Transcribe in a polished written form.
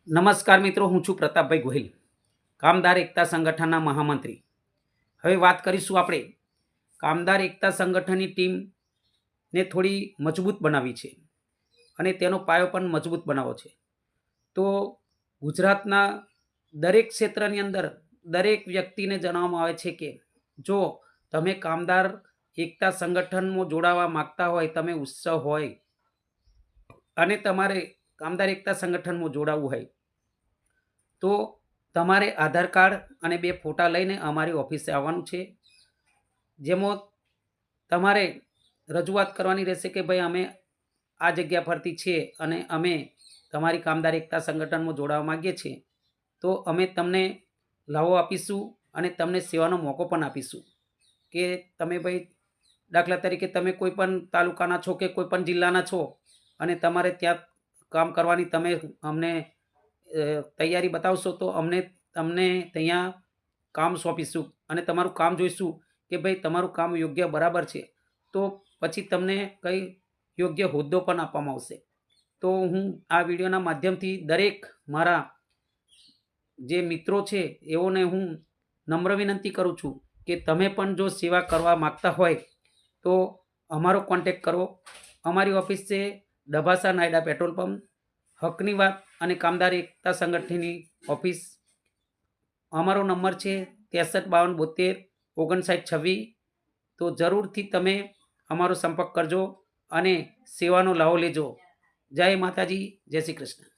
નમસ્કાર મિત્રો, હું છું પ્રતાપભાઈ ગોહિલ, કામદાર એકતા સંગઠનના મહામંત્રી. હવે વાત કરીશું આપણે કામદાર એકતા સંગઠનની ટીમને થોડી મજબૂત બનાવી છે અને તેનો પાયો પણ મજબૂત બનાવવો છે. તો ગુજરાતના દરેક ક્ષેત્રની અંદર દરેક વ્યક્તિને જણાવવામાં આવે છે કે જો તમે કામદાર એકતા સંગઠનમાં જોડાવા માગતા હોય, તમે ઉત્સવ હોય અને તમારે કામદાર એકતા સંગઠનમાં જોડાવવું હોય તો તમારે આધાર કાર્ડ અને 2 ફોટા લઈને અમારી ઓફિસે આવવાનું છે. જેમાં તમારે રજૂઆત કરવાની રહેશે કે ભાઈ અમે આ જગ્યા પરથી છીએ અને અમે તમારી કામદાર એકતા સંગઠનમાં જોડાવા માગીએ છીએ. તો અમે તમને લાવો આપીશું અને તમને સેવાનો મોકો પણ આપીશું કે તમે ભાઈ દાખલા તરીકે તમે કોઈ પણ તાલુકાના છો કે કોઈ પણ જિલ્લાના છો અને તમારે ત્યાં કામ કરવાની તમે અમને તૈયારી બતાવશો તો અમને તમને ત્યાં કામ સોંપીશું અને તમારું કામ જોઈશું કે ભાઈ તમારું કામ યોગ્ય બરાબર છે તો પછી તમને કંઈ યોગ્ય હોદ્દો પણ આપવામાં આવશે. તો હું આ વિડીયોના માધ્યમથી દરેક મારા જે મિત્રો છે એઓને હું નમ્ર વિનંતી કરું છું કે તમે પણ જો સેવા કરવા માગતા હોય તો અમારો કોન્ટેક કરો. અમારી ઓફિસ છે ડભાસા નાયડા પેટ્રોલ પંપ, હકની વાત અને કામદાર એકતા સંગઠનની ઓફિસ. અમારો નંબર છે 6352725926. તો જરૂરથી તમે અમારો સંપર્ક કરજો અને સેવાનો લાવો લેજો. જય માતાજી, જય શ્રી કૃષ્ણ.